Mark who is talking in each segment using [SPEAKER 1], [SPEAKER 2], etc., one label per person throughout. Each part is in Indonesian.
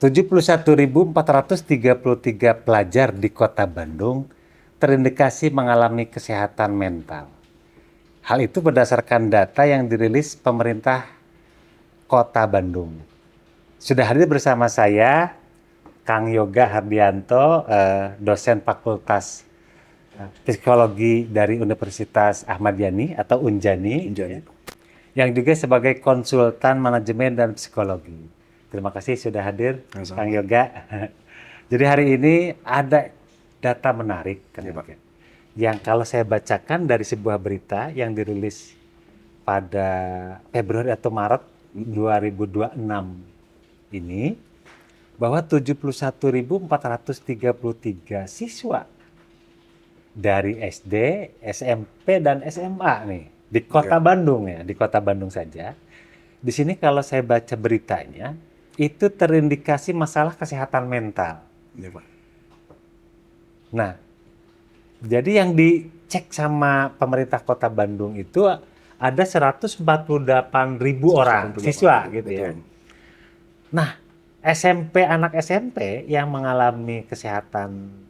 [SPEAKER 1] 71.433 pelajar di Kota Bandung terindikasi mengalami kesehatan mental. Hal itu berdasarkan data yang dirilis pemerintah Kota Bandung. Sudah hadir bersama saya Kang Yoga Hardianto, dosen Fakultas Psikologi dari Universitas Ahmad Yani atau Unjani, yang juga sebagai konsultan manajemen dan psikologi. Terima kasih sudah hadir, Kang Yoga. Jadi hari ini ada data menarik, Kang Yoga, yang kalau saya bacakan dari sebuah berita yang dirilis pada Februari atau Maret 2026 ini, bahwa 71.433 siswa dari SD, SMP, dan SMA nih di Kota Bandung ya, di Kota Bandung saja. Di sini kalau saya baca beritanya, itu terindikasi masalah kesehatan mental.
[SPEAKER 2] Iya, Pak.
[SPEAKER 1] Nah, jadi yang dicek sama pemerintah Kota Bandung itu ada 148.000 orang siswa gitu ya. Nah, anak SMP yang mengalami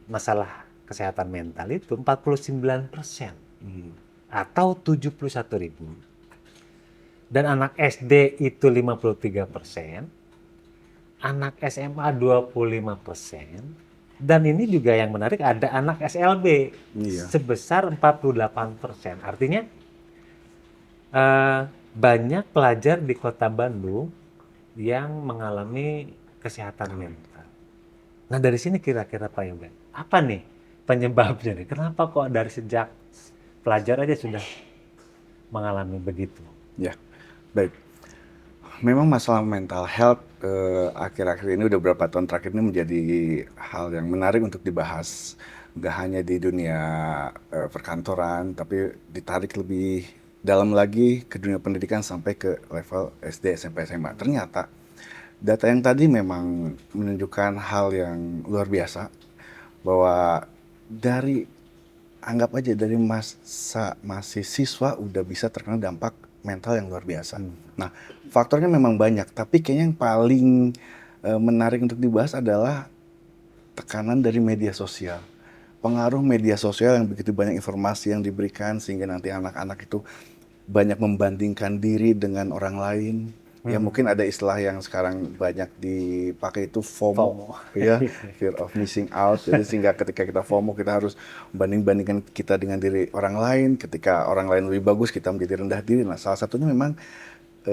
[SPEAKER 1] masalah kesehatan mental itu 49% atau 71.000. Dan anak SD itu 53%, anak SMA 25%, dan ini juga yang menarik ada anak SLB sebesar 48%. Artinya banyak pelajar di Kota Bandung yang mengalami kesehatan mental. Nah dari sini kira-kira Pak Yoga, apa nih penyebabnya nih? Kenapa kok dari sejak pelajar aja sudah mengalami begitu?
[SPEAKER 2] Ya, baik. Memang masalah mental health akhir-akhir ini udah beberapa tahun terakhir ini menjadi hal yang menarik untuk dibahas. Gak hanya di dunia perkantoran, tapi ditarik lebih dalam lagi ke dunia pendidikan sampai ke level SD, SMP, SMA. Ternyata data yang tadi memang menunjukkan hal yang luar biasa, bahwa anggap aja dari masa masih siswa udah bisa terkena dampak mental yang luar biasa. Nah, faktornya memang banyak, tapi kayaknya yang paling menarik untuk dibahas adalah tekanan dari media sosial. Pengaruh media sosial yang begitu banyak informasi yang diberikan sehingga nanti anak-anak itu banyak membandingkan diri dengan orang lain. Ya mungkin ada istilah yang sekarang banyak dipakai itu FOMO. Ya, fear of missing out. Jadi sehingga ketika kita FOMO kita harus bandingkan kita dengan diri orang lain. Ketika orang lain lebih bagus kita menjadi rendah diri. Nah, salah satunya memang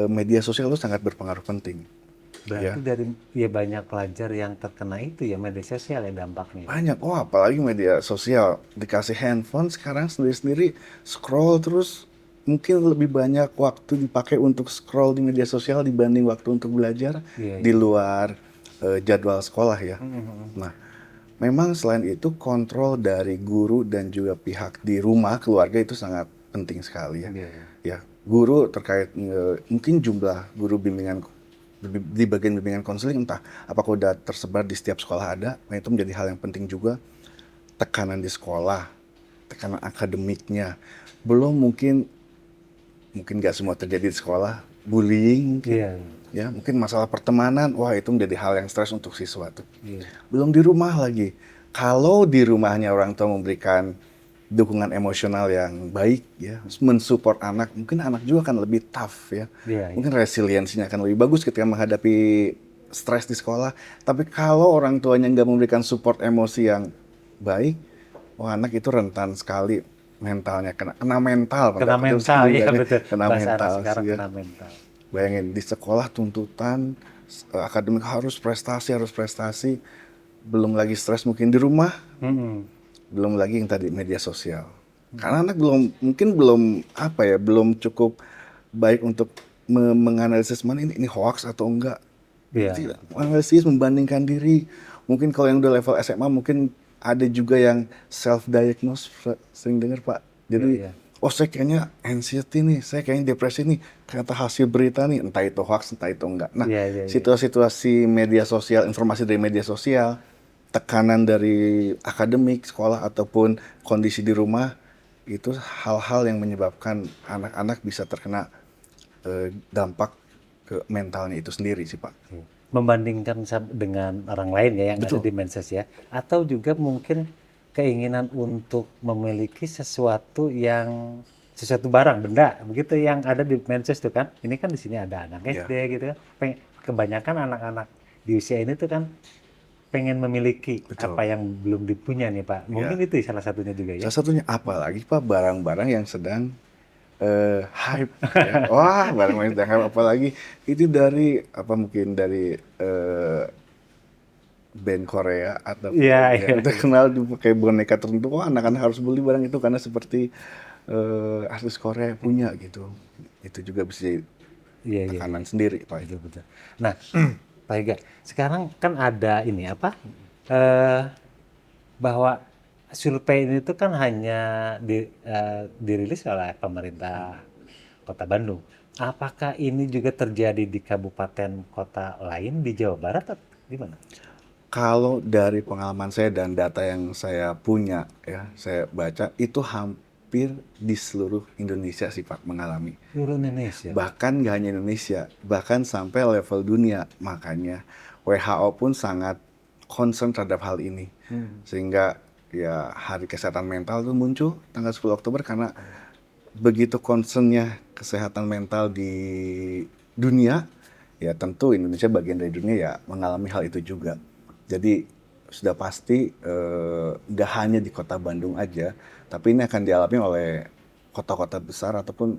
[SPEAKER 2] media sosial itu sangat berpengaruh penting.
[SPEAKER 1] Berarti dari banyak pelajar yang terkena itu ya media sosial ya dampaknya.
[SPEAKER 2] Banyak, apalagi media sosial, dikasih handphone sekarang sendiri-sendiri scroll terus, mungkin lebih banyak waktu dipakai untuk scroll di media sosial dibanding waktu untuk belajar di luar jadwal sekolah ya. Nah, memang selain itu kontrol dari guru dan juga pihak di rumah, keluarga itu sangat penting sekali ya. Ya, guru terkait mungkin jumlah guru bimbingan di bagian bimbingan konseling, entah apakah udah tersebar di setiap sekolah ada, nah itu menjadi hal yang penting juga. Tekanan di sekolah, tekanan akademiknya, belum mungkin nggak semua terjadi di sekolah, bullying, ya mungkin masalah pertemanan, itu menjadi hal yang stres untuk siswa tuh. Belum di rumah lagi, kalau di rumahnya orang tua memberikan dukungan emosional yang baik ya, mensupport anak, mungkin anak juga akan lebih tough ya. Mungkin resiliensinya akan lebih bagus ketika menghadapi stres di sekolah. Tapi kalau orang tuanya nggak memberikan support emosi yang baik, anak itu rentan sekali mentalnya kena mental.
[SPEAKER 1] Kena mental, ya betul.
[SPEAKER 2] Kena mental.
[SPEAKER 1] Sekarang kena mental.
[SPEAKER 2] Bayangin di sekolah tuntutan akademik harus prestasi, belum lagi stres mungkin di rumah. Belum lagi yang tadi media sosial. Karena anak belum cukup baik untuk menganalisis mana ini hoax atau enggak. Analisis, membandingkan diri. Mungkin kalau yang udah level SMA mungkin ada juga yang self diagnose, sering dengar Pak. Jadi saya kayaknya anxiety nih, saya kayaknya depresi nih, ternyata hasil berita nih, entah itu hoax, entah itu enggak. Nah, situasi media sosial, informasi dari media sosial, tekanan dari akademik, sekolah, ataupun kondisi di rumah, itu hal-hal yang menyebabkan anak-anak bisa terkena dampak ke mentalnya itu sendiri sih Pak.
[SPEAKER 1] membandingkan dengan orang lain ya yang ada
[SPEAKER 2] Betul.
[SPEAKER 1] di medsos ya, atau juga mungkin keinginan untuk memiliki sesuatu barang benda begitu yang ada di medsos tuh kan. Ini kan di sini ada anak SD
[SPEAKER 2] Ya,
[SPEAKER 1] gitu kan. Kebanyakan anak-anak di usia ini tuh kan pengen memiliki
[SPEAKER 2] betul.
[SPEAKER 1] apa yang belum dipunya nih Pak. Mungkin
[SPEAKER 2] Ya.
[SPEAKER 1] itu salah satunya juga ya.
[SPEAKER 2] Salah satunya apalagi Pak barang-barang yang sedang hype ya. Wah, barang-barang yang sedang hype apalagi itu dari apa mungkin dari band Korea
[SPEAKER 1] Iya,
[SPEAKER 2] ataupun
[SPEAKER 1] iya,
[SPEAKER 2] yang
[SPEAKER 1] iya.
[SPEAKER 2] terkenal dipakai boneka tertentu. Wah, anak-anak harus beli barang itu karena seperti artis Korea punya gitu. Itu juga bisa jadi
[SPEAKER 1] Iya, iya, iya.
[SPEAKER 2] tekanan sendiri Pak itu.
[SPEAKER 1] Betul, betul. Nah, Pak Ega, sekarang kan ada ini apa? eh Bahwa survei ini tuh kan hanya dirilis oleh pemerintah Kota Bandung. Apakah ini juga terjadi di kabupaten kota lain di Jawa Barat atau gimana?
[SPEAKER 2] Kalau dari pengalaman saya dan data yang saya punya ya, saya baca itu hampir di seluruh Indonesia sih Pak mengalami.
[SPEAKER 1] Seluruh Indonesia, Pak.
[SPEAKER 2] Bahkan nggak hanya Indonesia, bahkan sampai level dunia. Makanya WHO pun sangat concern terhadap hal ini. Sehingga ya Hari Kesehatan Mental itu muncul tanggal 10 Oktober karena begitu concernnya kesehatan mental di dunia, ya tentu Indonesia bagian dari dunia ya mengalami hal itu juga. Jadi sudah pasti nggak hanya di kota Bandung aja, tapi ini akan dialami oleh kota-kota besar ataupun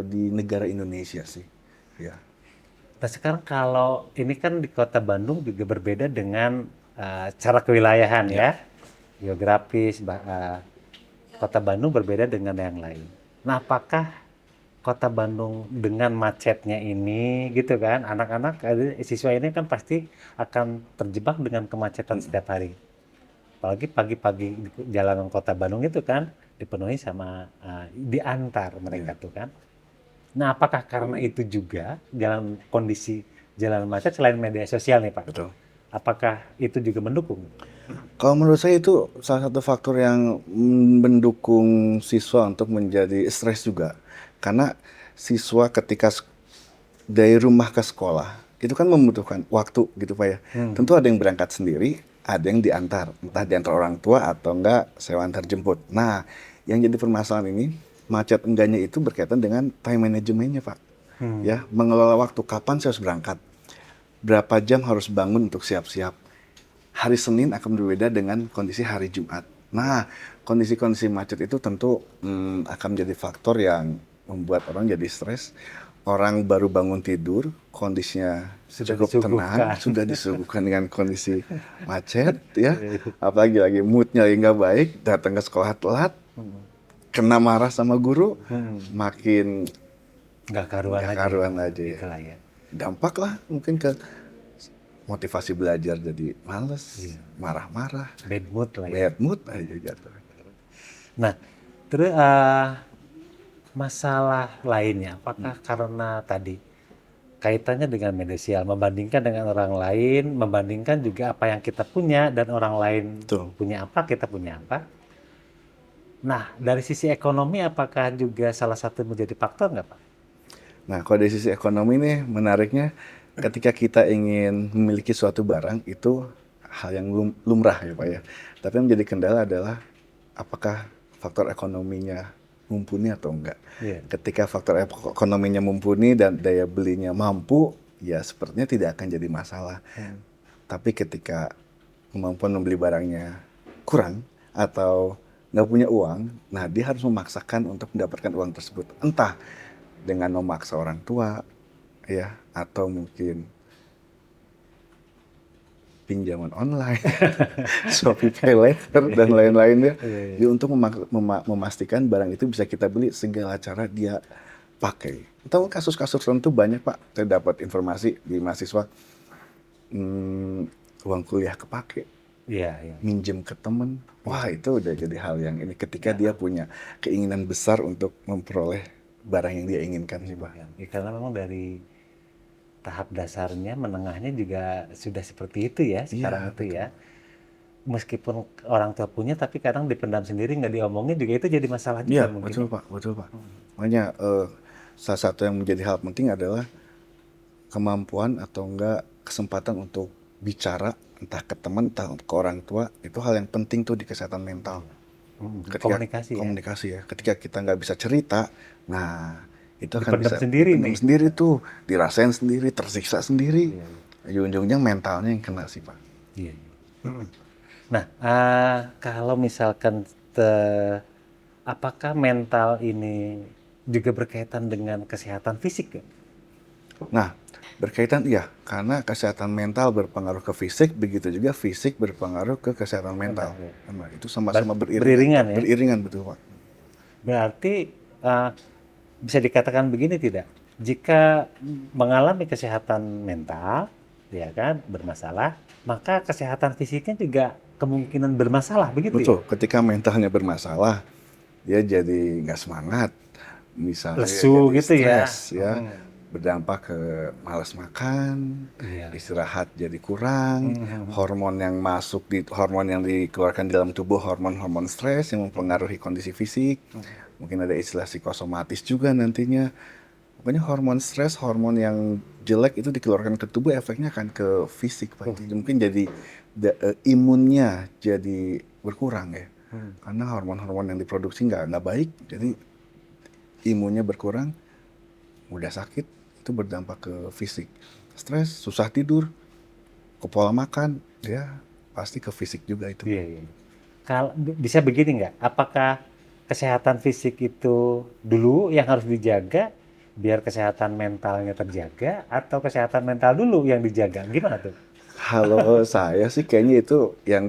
[SPEAKER 2] di negara Indonesia sih. Ya,
[SPEAKER 1] Nah sekarang kalau ini kan di kota Bandung juga berbeda dengan cara kewilayahan
[SPEAKER 2] ya,
[SPEAKER 1] ya, geografis. Kota Bandung berbeda dengan yang lain. Nah apakah Kota Bandung dengan macetnya ini gitu kan, anak-anak siswa ini kan pasti akan terjebak dengan kemacetan setiap hari. Apalagi pagi-pagi di jalanan Kota Bandung itu kan dipenuhi sama diantar mereka
[SPEAKER 2] ya,
[SPEAKER 1] tuh kan. Nah, apakah karena itu juga kondisi jalan macet selain media sosial nih Pak?
[SPEAKER 2] betul.
[SPEAKER 1] Apakah itu juga mendukung?
[SPEAKER 2] Kalau menurut saya itu salah satu faktor yang mendukung siswa untuk menjadi stres juga. Karena siswa ketika dari rumah ke sekolah itu kan membutuhkan waktu gitu Pak ya. Tentu ada yang berangkat sendiri, ada yang diantar, entah diantar orang tua atau enggak sewa antar jemput. Nah, yang jadi permasalahan ini macet enggaknya itu berkaitan dengan time manajemennya Pak. Ya, mengelola waktu kapan saya harus berangkat, berapa jam harus bangun untuk siap-siap. Hari Senin akan berbeda dengan kondisi hari Jumat. Nah, kondisi-kondisi macet itu tentu akan menjadi faktor yang membuat orang jadi stres. Orang baru bangun tidur, kondisinya
[SPEAKER 1] Sudah
[SPEAKER 2] cukup tenang,
[SPEAKER 1] disuguhkan.
[SPEAKER 2] sudah disuguhkan dengan kondisi macet, ya. Apalagi lagi moodnya lagi nggak baik, datang ke sekolah telat, kena marah sama guru, makin
[SPEAKER 1] Nggak karuan
[SPEAKER 2] nggak
[SPEAKER 1] aja ya,
[SPEAKER 2] karuan aja ya.
[SPEAKER 1] itulah ya.
[SPEAKER 2] Dampak lah mungkin ke motivasi belajar jadi males, marah-marah,
[SPEAKER 1] Bad mood lah ya.
[SPEAKER 2] bad mood aja jatuh.
[SPEAKER 1] Nah, terus masalah lainnya, apakah karena tadi kaitannya dengan media sosial, membandingkan dengan orang lain, membandingkan juga apa yang kita punya dan orang lain
[SPEAKER 2] Betul.
[SPEAKER 1] punya apa, kita punya apa. Nah, dari sisi ekonomi apakah juga salah satu menjadi faktor nggak Pak?
[SPEAKER 2] Nah, kalau dari sisi ekonomi nih menariknya ketika kita ingin memiliki suatu barang itu hal yang lumrah ya Pak ya. Tapi yang menjadi kendala adalah apakah faktor ekonominya mumpuni atau enggak.
[SPEAKER 1] Iya.
[SPEAKER 2] Ketika faktor ekonominya mumpuni dan daya belinya mampu, ya sepertinya tidak akan jadi masalah. Tapi ketika kemampuan membeli barangnya kurang atau nggak punya uang, nah dia harus memaksakan untuk mendapatkan uang tersebut. Entah dengan memaksa orang tua, ya, atau mungkin pinjaman online, Shopee Pay Later, dan lain-lainnya. Dia untuk memastikan barang itu bisa kita beli segala cara dia pakai. Tahu kasus-kasus tertentu banyak Pak. Saya dapat informasi di mahasiswa uang kuliah kepake,
[SPEAKER 1] Iya, iya.
[SPEAKER 2] minjem ke temen. Wah itu udah jadi hal yang ini ketika dia punya keinginan besar untuk memperoleh barang yang dia inginkan sih Pak.
[SPEAKER 1] Ya, karena memang dari tahap dasarnya, menengahnya juga sudah seperti itu ya sekarang
[SPEAKER 2] Iya,
[SPEAKER 1] itu ya. Meskipun orang tua punya, tapi kadang dipendam sendiri, nggak diomongin juga itu jadi masalah juga
[SPEAKER 2] iya
[SPEAKER 1] mungkin.
[SPEAKER 2] betul Pak, betul Pak. Makanya salah satu yang menjadi hal penting adalah kemampuan atau enggak kesempatan untuk bicara entah ke teman entah ke orang tua, itu hal yang penting tuh di kesehatan mental. Ketika
[SPEAKER 1] Komunikasi ya,
[SPEAKER 2] komunikasi ya, ketika kita nggak bisa cerita, nah itu akan
[SPEAKER 1] dipendam
[SPEAKER 2] bisa
[SPEAKER 1] sendiri
[SPEAKER 2] dipendam
[SPEAKER 1] nih.
[SPEAKER 2] sendiri tuh, dirasain sendiri, tersiksa sendiri.
[SPEAKER 1] Iya,
[SPEAKER 2] Ujung-ujungnya mentalnya yang kena sih Pak.
[SPEAKER 1] iya. Nah, kalau misalkan apakah mental ini juga berkaitan dengan kesehatan fisik ya?
[SPEAKER 2] Nah, berkaitan iya, karena kesehatan mental berpengaruh ke fisik, begitu juga fisik berpengaruh ke kesehatan mental.
[SPEAKER 1] Mental ya.
[SPEAKER 2] Sama, itu sama-sama beriringan,
[SPEAKER 1] Beriringan ya.
[SPEAKER 2] beriringan betul Pak.
[SPEAKER 1] Berarti bisa dikatakan begini tidak? Jika mengalami kesehatan mental, ya kan, bermasalah, maka kesehatan fisiknya juga kemungkinan bermasalah, begitu ya?
[SPEAKER 2] Betul, ketika mentalnya bermasalah, dia jadi nggak semangat, misalnya dia
[SPEAKER 1] Lesu
[SPEAKER 2] jadi
[SPEAKER 1] gitu ya.
[SPEAKER 2] stres ya, berdampak ke malas makan,
[SPEAKER 1] Iya.
[SPEAKER 2] istirahat jadi kurang,
[SPEAKER 1] Mhm.
[SPEAKER 2] hormon yang dikeluarkan di dalam tubuh, hormon-hormon stres yang mempengaruhi kondisi fisik, mungkin ada istilah psikosomatis juga nantinya. Pokoknya hormon stres, hormon yang jelek itu dikeluarkan ke tubuh, efeknya akan ke fisik Pak. Jadi mungkin jadi imunnya jadi berkurang ya. Karena hormon-hormon yang diproduksi nggak baik, jadi imunnya berkurang, mudah sakit, itu berdampak ke fisik. Stres, susah tidur, ke pola makan, ya pasti ke fisik juga itu.
[SPEAKER 1] Iya, iya. Kalau bisa begini nggak? Apakah kesehatan fisik itu dulu yang harus dijaga biar kesehatan mentalnya terjaga, atau kesehatan mental dulu yang dijaga? Gimana tuh?
[SPEAKER 2] Kalau saya sih kayaknya itu yang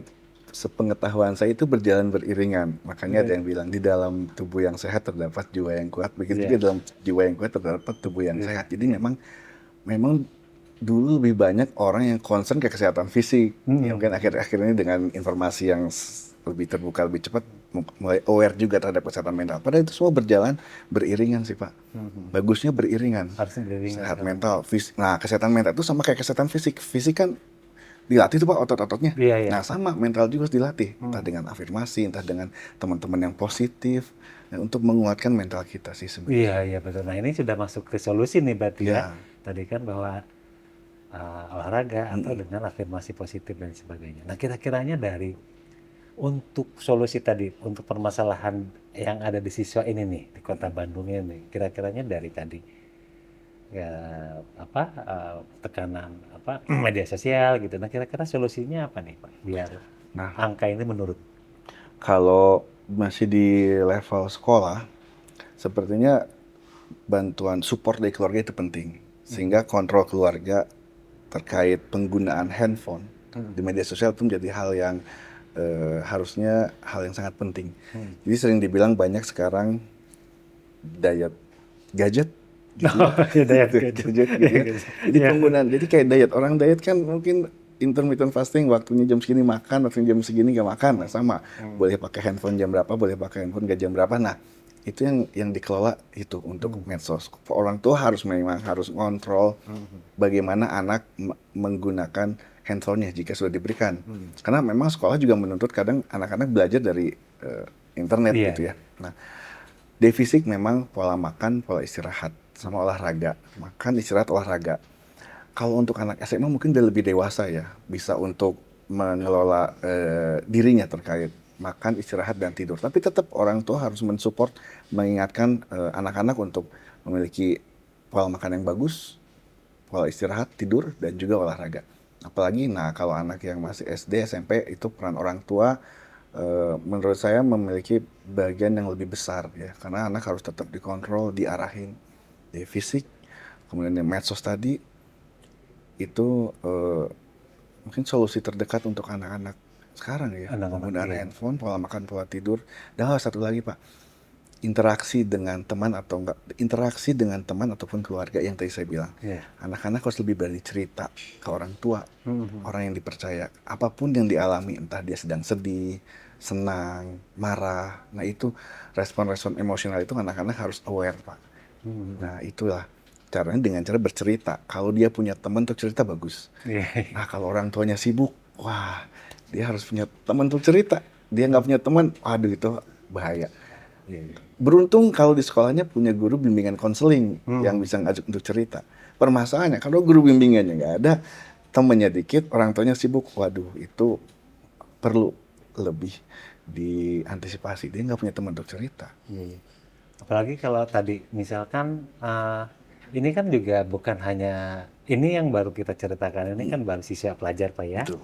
[SPEAKER 2] sepengetahuan saya itu berjalan beriringan. Makanya ada yang bilang di dalam tubuh yang sehat terdapat jiwa yang kuat. Begitu juga
[SPEAKER 1] Iya.
[SPEAKER 2] dalam jiwa yang kuat terdapat tubuh yang sehat. Jadi memang memang dulu lebih banyak orang yang concern ke kesehatan fisik. Ya mungkin akhir-akhir ini dengan informasi yang lebih terbuka, lebih cepat, mulai aware juga terhadap kesehatan mental. Padahal itu semua berjalan beriringan sih Pak. Bagusnya beriringan.
[SPEAKER 1] Harusnya beriringan
[SPEAKER 2] Sehat
[SPEAKER 1] dong.
[SPEAKER 2] mental, fisik. Nah, kesehatan mental itu sama kayak kesehatan fisik. Fisik kan dilatih tuh Pak otot-ototnya.
[SPEAKER 1] Iya, iya.
[SPEAKER 2] Nah, sama mental juga harus dilatih. Entah dengan afirmasi, entah dengan teman-teman yang positif. Dan untuk menguatkan mental kita sih sebenarnya.
[SPEAKER 1] Iya, iya betul. Nah, ini sudah masuk ke solusi nih berarti ya.
[SPEAKER 2] Ya,
[SPEAKER 1] Tadi kan bahwa olahraga atau dengan afirmasi positif dan sebagainya. Nah, kira-kiranya dari untuk solusi tadi, untuk permasalahan yang ada di siswa ini nih, di Kota Bandung ini, kira-kiranya dari tadi ya apa tekanan apa media sosial gitu. Nah, kira-kira solusinya apa nih, Pak? Biar
[SPEAKER 2] nah
[SPEAKER 1] angka ini menurun.
[SPEAKER 2] kalau masih di level sekolah, sepertinya bantuan support dari keluarga itu penting. Sehingga kontrol keluarga terkait penggunaan handphone di media sosial itu menjadi hal yang harusnya hal yang sangat penting. Jadi sering dibilang banyak sekarang diet gadget gitu ya.
[SPEAKER 1] Ya, diet gadget.
[SPEAKER 2] Gadget gitu ya. Jadi
[SPEAKER 1] Ya.
[SPEAKER 2] penggunaan, jadi kayak diet. Orang diet kan mungkin intermittent fasting, waktunya jam segini makan, waktunya jam segini nggak makan. Nah, sama. Boleh pakai handphone jam berapa, boleh pakai handphone nggak jam berapa. Nah, itu yang dikelola itu untuk medsos. Orang tua memang harus ngontrol bagaimana anak menggunakan handphonenya jika sudah diberikan. Karena memang sekolah juga menuntut kadang anak-anak belajar dari internet
[SPEAKER 1] Iya.
[SPEAKER 2] gitu ya. Nah, defisit memang pola makan, pola istirahat, sama olahraga. Makan, istirahat, olahraga. Kalau untuk anak SMA mungkin udah lebih dewasa ya, bisa untuk mengelola dirinya terkait makan, istirahat, dan tidur. Tapi tetap orang tua harus mensupport, mengingatkan anak-anak untuk memiliki pola makan yang bagus, pola istirahat, tidur, dan juga olahraga. Apalagi, nah kalau anak yang masih SD, SMP, itu peran orang tua menurut saya memiliki bagian yang lebih besar ya, karena anak harus tetap dikontrol, diarahin di fisik, kemudian yang medsos tadi itu mungkin solusi terdekat untuk anak-anak sekarang ya,
[SPEAKER 1] Anak-anak
[SPEAKER 2] penggunaan
[SPEAKER 1] iya.
[SPEAKER 2] handphone, pola makan, pola tidur, dan satu lagi Pak, interaksi dengan teman atau enggak, interaksi dengan teman ataupun keluarga yang tadi saya bilang.
[SPEAKER 1] Iya.
[SPEAKER 2] Anak-anak harus lebih berani cerita ke orang tua, orang yang dipercaya, apapun yang dialami, entah dia sedang sedih, senang, marah. Nah itu respon-respon emosional itu anak-anak harus aware Pak. Nah itulah caranya dengan cara bercerita. Kalau dia punya teman untuk cerita bagus.
[SPEAKER 1] Iya.
[SPEAKER 2] Nah kalau orang tuanya sibuk, wah dia harus punya teman untuk cerita. Dia nggak punya teman, waduh itu bahaya. Beruntung kalau di sekolahnya punya guru bimbingan konseling yang bisa ngajak untuk cerita. Permasalahannya kalau guru bimbingannya nggak ada, temennya dikit, orang tuanya sibuk. Waduh, itu perlu lebih diantisipasi. Dia nggak punya teman untuk cerita.
[SPEAKER 1] Iya. Apalagi kalau tadi misalkan ini kan juga bukan hanya ini yang baru kita ceritakan ini kan baru siswa pelajar Pak ya.
[SPEAKER 2] Betul.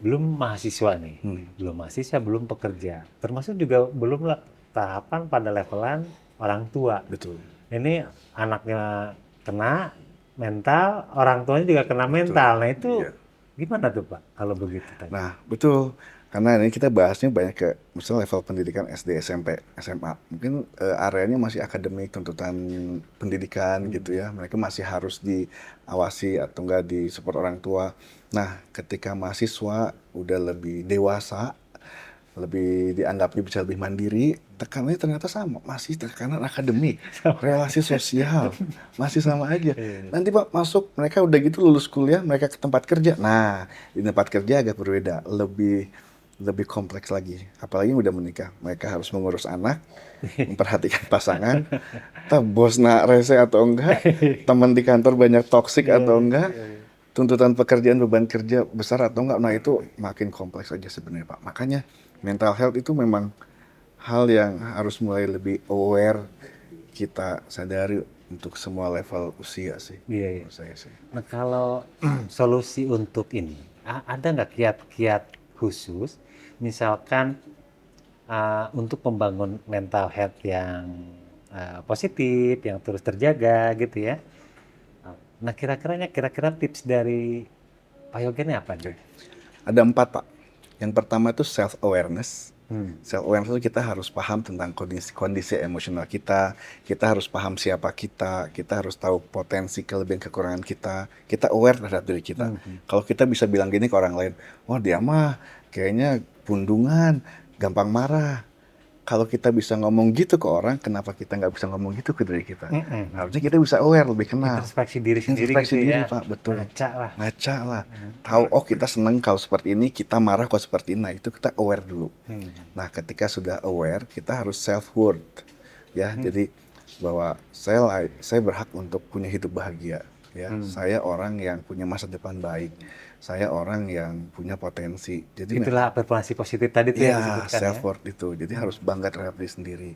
[SPEAKER 1] Belum mahasiswa nih. Belum mahasiswa, belum pekerja. Termasuk juga belum tahapan pada levelan orang tua.
[SPEAKER 2] Betul.
[SPEAKER 1] Ini anaknya kena mental, orang tuanya juga kena mental. Nah itu
[SPEAKER 2] Iya.
[SPEAKER 1] gimana tuh Pak kalau begitu tadi?
[SPEAKER 2] Nah, betul. Karena ini kita bahasnya banyak ke misalnya level pendidikan SD, SMP, SMA. Mungkin areanya masih akademik, tuntutan pendidikan gitu ya. Mereka masih harus diawasi atau enggak disupport orang tua. Nah, ketika mahasiswa udah lebih dewasa, lebih dianggapnya bisa lebih mandiri, tekanannya ternyata sama, masih tekanan akademik, relasi sosial, masih sama aja. Nanti Pak masuk, mereka udah gitu lulus kuliah, mereka ke tempat kerja. Nah, di tempat kerja agak berbeda, lebih kompleks lagi. Apalagi udah menikah, mereka harus mengurus anak, memperhatikan pasangan, entah bos nak rese atau enggak, teman di kantor banyak toksik atau enggak, tuntutan pekerjaan, beban kerja besar atau enggak. Nah itu makin kompleks aja sebenarnya Pak. Makanya mental health itu memang hal yang harus mulai lebih aware, kita sadari untuk semua level usia sih.
[SPEAKER 1] Iya, iya.
[SPEAKER 2] Menurut saya sih.
[SPEAKER 1] Nah kalau solusi untuk ini, ada nggak kiat-kiat khusus, misalkan untuk membangun mental health yang positif, yang terus terjaga gitu ya. Nah kira-kira tips dari Pak Yoga ini apa nih?
[SPEAKER 2] Ada 4 Pak. Yang pertama itu self awareness. Self awareness itu kita harus paham tentang kondisi emosional kita harus paham siapa kita harus tahu potensi kelebihan kekurangan kita aware terhadap diri kita. Kalau kita bisa bilang gini ke orang lain, wah dia mah kayaknya pundungan, gampang marah. Kalau kita bisa ngomong gitu ke orang, kenapa kita nggak bisa ngomong gitu ke diri kita? Harusnya kita bisa aware, lebih kenal.
[SPEAKER 1] Introspeksi diri sendiri
[SPEAKER 2] Introspeksi
[SPEAKER 1] gitu
[SPEAKER 2] diri,
[SPEAKER 1] ya.
[SPEAKER 2] Pak, betul.
[SPEAKER 1] Ngaca
[SPEAKER 2] lah. Tahu, oh kita seneng kalau seperti ini, kita marah kalau seperti ini. Nah, itu kita aware dulu. Nah, ketika sudah aware, kita harus self-worth. Ya, jadi bahwa saya berhak untuk punya hidup bahagia. Ya, saya orang yang punya masa depan baik. Saya orang yang punya potensi. Jadi
[SPEAKER 1] Itulah afirmasi positif tadi tuh yang disebutkan ya.
[SPEAKER 2] self worth itu. Jadi harus bangga terhadap diri sendiri.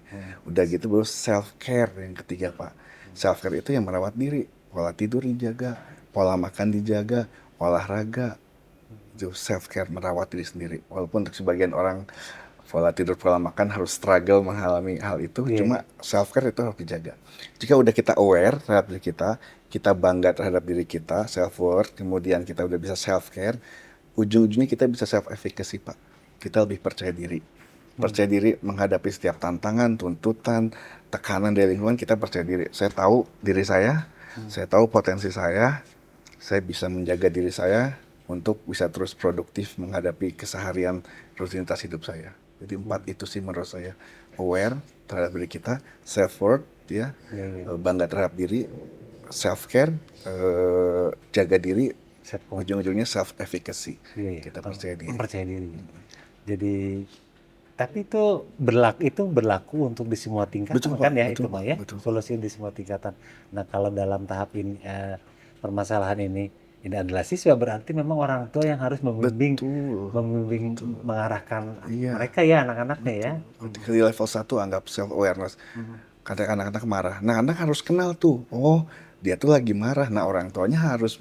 [SPEAKER 2] Udah gitu baru self care yang ketiga Pak. Self care itu yang merawat diri, pola tidur dijaga, pola makan dijaga, olahraga. Itu self care, merawat diri sendiri. Walaupun untuk sebagian orang pola tidur, pola makan harus struggle mengalami hal itu, cuma self care itu harus dijaga. Jika udah kita aware terhadap diri kita bangga terhadap diri kita, self worth, kemudian kita udah bisa self care, ujung-ujungnya kita bisa self efficacy Pak. Kita lebih percaya diri. Percaya diri menghadapi setiap tantangan, tuntutan, tekanan dari lingkungan, kita percaya diri. Saya tahu diri saya tahu potensi saya bisa menjaga diri saya untuk bisa terus produktif menghadapi keseharian rutinitas hidup saya. Jadi 4 itu sih menurut saya. Aware terhadap diri kita, self worth ya, bangga terhadap diri, self care, jaga diri, ujung-ujungnya self efficacy. Kita percaya diri.
[SPEAKER 1] Percaya diri. Jadi tapi itu berlaku untuk di semua tingkatan.
[SPEAKER 2] Betul,
[SPEAKER 1] kan
[SPEAKER 2] Pak.
[SPEAKER 1] ya,
[SPEAKER 2] Betul,
[SPEAKER 1] itu Pak
[SPEAKER 2] Pak.
[SPEAKER 1] ya.
[SPEAKER 2] Betul.
[SPEAKER 1] Solusi di semua tingkatan. Nah, kalau dalam tahap ini permasalahan ini adalah siswa, berarti memang orang tua yang harus membimbing, mengarahkan mereka ya, anak-anaknya ya.
[SPEAKER 2] Ketika di level 1 anggap self awareness. Kadang anak-anak marah. Nah, anak harus kenal tuh. Oh, dia tuh lagi marah. Nah, orang tuanya harus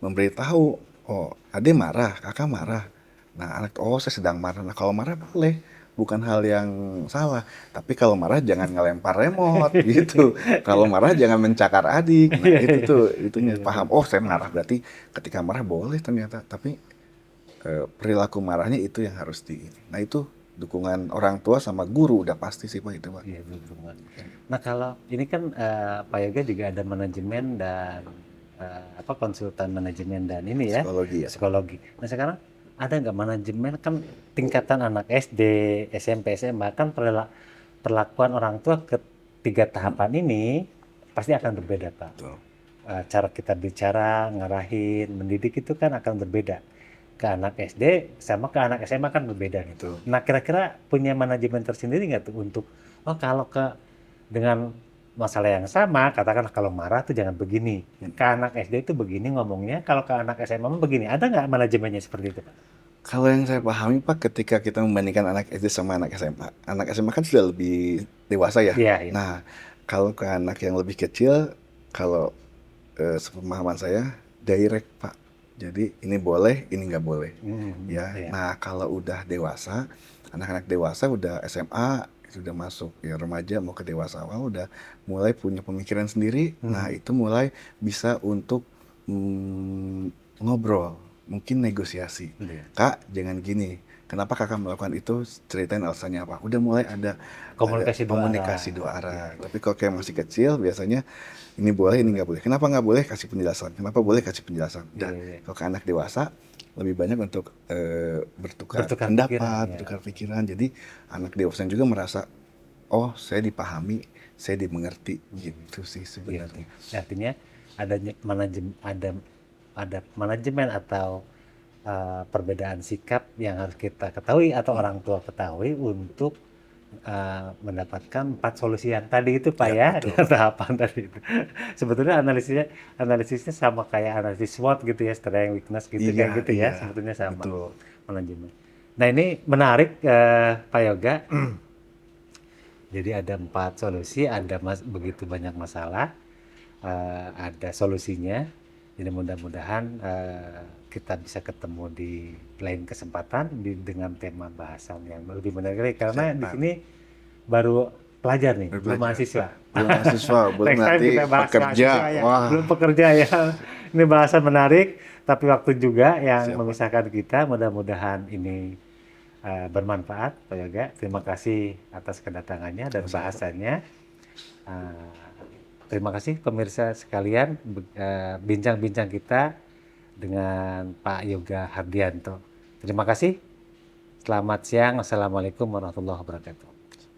[SPEAKER 2] memberitahu. Oh, adek marah, kakak marah. Nah, anak, oh saya sedang marah. Nah, kalau marah boleh. Bukan hal yang salah. Tapi kalau marah jangan ngelempar remote gitu. Kalau marah jangan mencakar adik. Nah, itu tuh itunya paham. Oh, saya marah berarti ketika marah boleh ternyata. Tapi perilaku marahnya itu yang harus Nah, itu dukungan orang tua sama guru udah pasti sih Pak itu Pak.
[SPEAKER 1] Iya, dukungan. Nah, kalau ini kan Pak Yoga juga ada manajemen dan konsultan manajemen dan ini ya. Psikologi. Nah, sekarang ada nggak manajemen kan tingkatan anak SD, SMP, SMA kan perlakuan orang tua ketiga tahapan ini pasti akan berbeda Pak. Cara kita bicara, ngarahin, mendidik itu kan akan berbeda. Ke anak SD sama ke anak SMA kan berbeda gitu. Nah kira-kira punya manajemen tersendiri nggak tuh untuk kalau dengan masalah yang sama, katakanlah kalau marah tuh jangan begini. Ke anak SD itu begini ngomongnya, kalau ke anak SMA mah begini. Ada nggak manajemennya seperti itu, Pak?
[SPEAKER 2] Kalau yang saya pahami Pak, ketika kita membandingkan anak SD sama anak SMA kan sudah lebih dewasa ya.
[SPEAKER 1] Iya, iya.
[SPEAKER 2] Nah, kalau ke anak yang lebih kecil, kalau sepemahaman saya direct Pak. Jadi ini boleh, ini nggak boleh. Ya.
[SPEAKER 1] Iya.
[SPEAKER 2] Nah, kalau udah dewasa, anak-anak dewasa udah SMA, sudah masuk ya remaja mau ke dewasa awal, udah mulai punya pemikiran sendiri. Nah, itu mulai bisa untuk ngobrol, mungkin negosiasi.
[SPEAKER 1] Iya.
[SPEAKER 2] Kak, jangan gini. Kenapa kakak melakukan itu? Ceritain alasannya apa. Udah mulai ada
[SPEAKER 1] Komunikasi dua arah.
[SPEAKER 2] komunikasi dua arah. Tapi kalau kayak masih kecil, biasanya ini boleh, ini nggak boleh. Kenapa nggak boleh? Kasih penjelasan. Kenapa boleh? Kasih penjelasan. Dan
[SPEAKER 1] Iya.
[SPEAKER 2] kalau ke anak dewasa, lebih banyak untuk bertukar
[SPEAKER 1] Bertukar
[SPEAKER 2] pendapat,
[SPEAKER 1] pikiran, ya.
[SPEAKER 2] bertukar pikiran. Jadi anak dewasa juga merasa, oh saya dipahami, saya dimengerti, gitu sih
[SPEAKER 1] Iya.
[SPEAKER 2] sebenarnya.
[SPEAKER 1] Artinya ada manajemen atau perbedaan sikap yang harus kita ketahui atau orang tua ketahui untuk mendapatkan 4 solusi yang tadi itu Pak
[SPEAKER 2] Ya,
[SPEAKER 1] ya,
[SPEAKER 2] betul.
[SPEAKER 1] tahapan tadi itu. Sebetulnya analisisnya sama kayak analisis SWOT gitu ya, strength, weakness gitu
[SPEAKER 2] Iya,
[SPEAKER 1] kayak gitu ya,
[SPEAKER 2] iya,
[SPEAKER 1] sebetulnya sama
[SPEAKER 2] betul.
[SPEAKER 1] manajemen. Nah ini menarik Pak Yoga. Jadi ada 4 solusi, ada begitu banyak masalah, ada solusinya. Jadi mudah-mudahan kita bisa ketemu di lain kesempatan dengan tema bahasan yang lebih menarik karena di
[SPEAKER 2] Siap.
[SPEAKER 1] sini baru pelajar nih, belum
[SPEAKER 2] Belajar.
[SPEAKER 1] mahasiswa.
[SPEAKER 2] Belum mahasiswa, belum
[SPEAKER 1] Next time
[SPEAKER 2] nanti
[SPEAKER 1] kita bahas
[SPEAKER 2] pekerja.
[SPEAKER 1] mahasiswa ya,
[SPEAKER 2] Wah,
[SPEAKER 1] belum pekerja ya. Ini bahasan menarik, tapi waktu juga yang
[SPEAKER 2] siap, Pak.
[SPEAKER 1] memisahkan kita. Mudah-mudahan ini bermanfaat, Pak Yoga. Terima kasih atas kedatangannya dan bahasannya. Terima kasih pemirsa sekalian, bincang-bincang kita dengan Pak Yoga Hardianto. Terima kasih. Selamat siang. Wassalamualaikum warahmatullahi wabarakatuh.